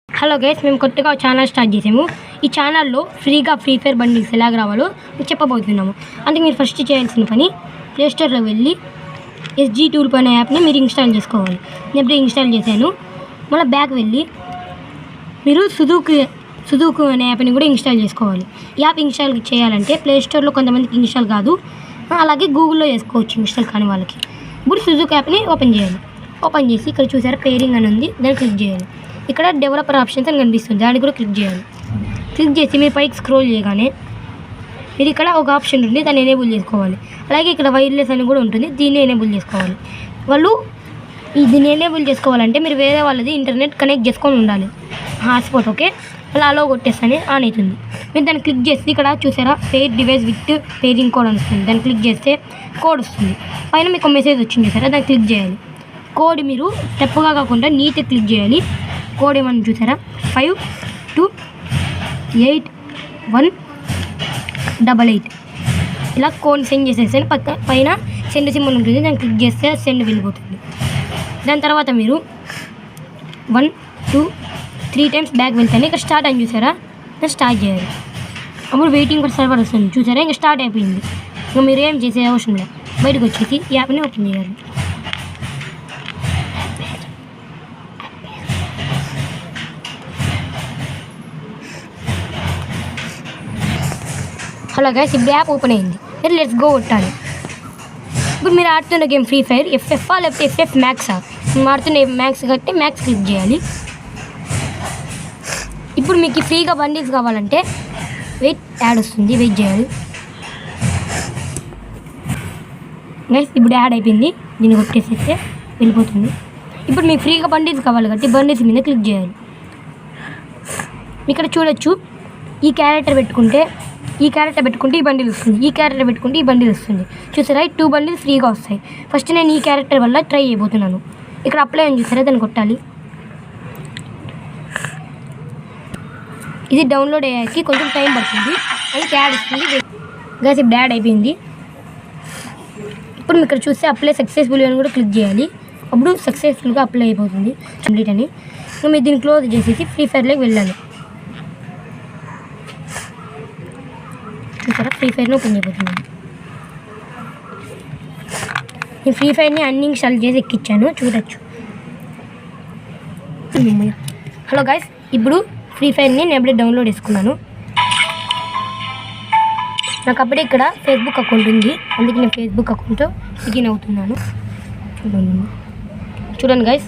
Hello guys, మేము కొత్తగా channel start చేసాము. ఈ ఛానల్లో ఫ్రీగా ఫ్రీ ఫైర్ బండిల్స్ ఎలాగ రావాలో చెప్పబోతున్నాము. అందుకే మీరు ఫస్ట్ చేయాల్సిన పని ప్లేస్టోర్లో వెళ్ళి SG టూల్ అనే యాప్ని మీరు ఇన్స్టాల్ చేసుకోవాలి. నేను ఎప్పుడు ఇన్స్టాల్ చేశాను. మళ్ళీ బ్యాక్ వెళ్ళి మీరు సుదూకు అనే యాప్ని కూడా ఇన్స్టాల్ చేసుకోవాలి. ఈ యాప్ ఇన్స్టాల్ చేయాలంటే ప్లేస్టోర్లో కొంతమందికి ఇన్స్టాల్ కాదు, అలాగే గూగుల్లో చేసుకోవచ్చు ఇన్స్టాల్ కాని వాళ్ళకి. ఇప్పుడు సుదూకు యాప్ని ఓపెన్ చేయాలి. ఓపెన్ చేసి ఇక్కడ చూసారా పేరింగ్ అని ఉంది, దాన్ని క్లిక్ చేయాలి. ఇక్కడ డెవలపర్ ఆప్షన్స్ అని కనిపిస్తుంది, దాన్ని కూడా క్లిక్ చేయాలి. క్లిక్ చేసి మీరు పైకి స్క్రోల్ చేయగానే మీరు ఇక్కడ ఒక ఆప్షన్ ఉంది, దాన్ని ఎనేబుల్ చేసుకోవాలి. అలాగే ఇక్కడ వైర్లెస్ అని కూడా ఉంటుంది, దీన్ని ఎనేబుల్ చేసుకోవాలి. దీన్ని ఎనేబుల్ చేసుకోవాలంటే మీరు వేరే వాళ్ళది ఇంటర్నెట్ కనెక్ట్ చేసుకొని ఉండాలి, హాట్స్పాట్. ఓకే, అలా అలో కొట్టేస్తేనే ఆన్ అవుతుంది. మీరు దాన్ని క్లిక్ చేస్తే ఇక్కడ చూసారా పేర్ డివైస్ విత్ పేరింగ్ కోడ్ అని వస్తుంది, దాన్ని క్లిక్ చేస్తే కోడ్ వస్తుంది. పైన మీకు మెసేజ్ వచ్చింది చూసారా, దాన్ని క్లిక్ చేయాలి. కోడ్ మీరు తప్పుగా కాకుండా నీట్గా క్లిక్ చేయాలి. కోడ్ ఏమన్నా చూసారా 528188 ఇలా కోడ్ సెండ్ చేసేస్తే పైన సెండ్ సింబల్ ఉంటుంది, దాన్ని క్లిక్ చేస్తే సెండ్ వెళ్ళిపోతుంది. దాని తర్వాత మీరు 1 2 3 టైమ్స్ బ్యాక్ వెళ్తాను. ఇక్కడ స్టార్ట్ అని చూసారా, దాన్ని స్టార్ట్ చేయాలి. అప్పుడు వెయిటింగ్ ఫర్ సర్వర్ వస్తుంది చూసారా, ఇంకా స్టార్ట్ అయిపోయింది. ఇంకా మీరు ఏం చేసే అవసరం లేదు, బయటకు వచ్చేసి ఈ యాప్ని ఓపెన్ చేయాలి. హలో గైస్, ఇప్పుడు యాప్ ఓపెన్ అయింది. మీరు లెట్స్ గో కొట్టాలి. ఇప్పుడు మీరు ఆడుతున్న గేమ్ ఫ్రీ ఫైర్ FF లేకపోతే FF మ్యాక్సా? మేము ఆడుతున్న మ్యాక్స్ కట్టి మ్యాక్స్ క్లిక్ చేయాలి. ఇప్పుడు మీకు ఫ్రీగా బండిల్స్ కావాలంటే యాడ్ వస్తుంది, వెయిట్ చేయాలి. గైస్ ఇప్పుడు యాడ్ అయిపోయింది, దీన్ని కొట్టేసేస్తే వెళ్ళిపోతుంది. ఇప్పుడు మీకు ఫ్రీగా బండిల్స్ కావాలి కాబట్టి బండిల్స్ మీద క్లిక్ చేయాలి. ఇక్కడ చూడొచ్చు, ఈ క్యారెక్టర్ పెట్టుకుంటే ఈ బండిల్ వస్తుంది, ఈ క్యారెక్టర్ పెట్టుకుంటే ఈ బండిల్ వస్తుంది. చూసారా, 2 బండిల్స్ ఫ్రీగా వస్తాయి. ఫస్ట్ నేను ఈ క్యారెక్టర్ వల్ల ట్రై చేయబోతున్నాను. ఇక్కడ అప్లై అని చూసారా, దాన్ని కొట్టాలి. ఇది డౌన్లోడ్ అయ్యాకి కొంచెం టైం పడుతుంది, అది యాడ్ వస్తుంది. గైస్ ఇప్పుడు యాడ్ అయిపోయింది. ఇప్పుడు ఇక్కడ చూస్తే అప్లై సక్సెస్ఫుల్ అని కూడా క్లిక్ చేయాలి. అప్పుడు సక్సెస్ఫుల్గా అప్లై అయిపోతుంది కంప్లీట్ అని. మీరు దీన్ని క్లోజ్ చేసేసి ఫ్రీ ఫైర్లోకి వెళ్ళాలి. చూసారా, ఫ్రీ ఫైర్ని ఓపెన్ అయిపోతున్నాను. నేను ఫ్రీ ఫైర్ని అన్ని ఇన్స్టాల్ చేసి ఎక్కించాను, చూడొచ్చు. హలో గైస్, ఇప్పుడు ఫ్రీ ఫైర్ని నేను ఎప్పుడే డౌన్లోడ్ చేసుకున్నాను. నాకు అప్పుడే ఇక్కడ ఫేస్బుక్ అకౌంట్ ఉంది, అందుకే నేను ఫేస్బుక్ అకౌంట్తో లాగిన్ అవుతున్నాను. చూడండి గైస్,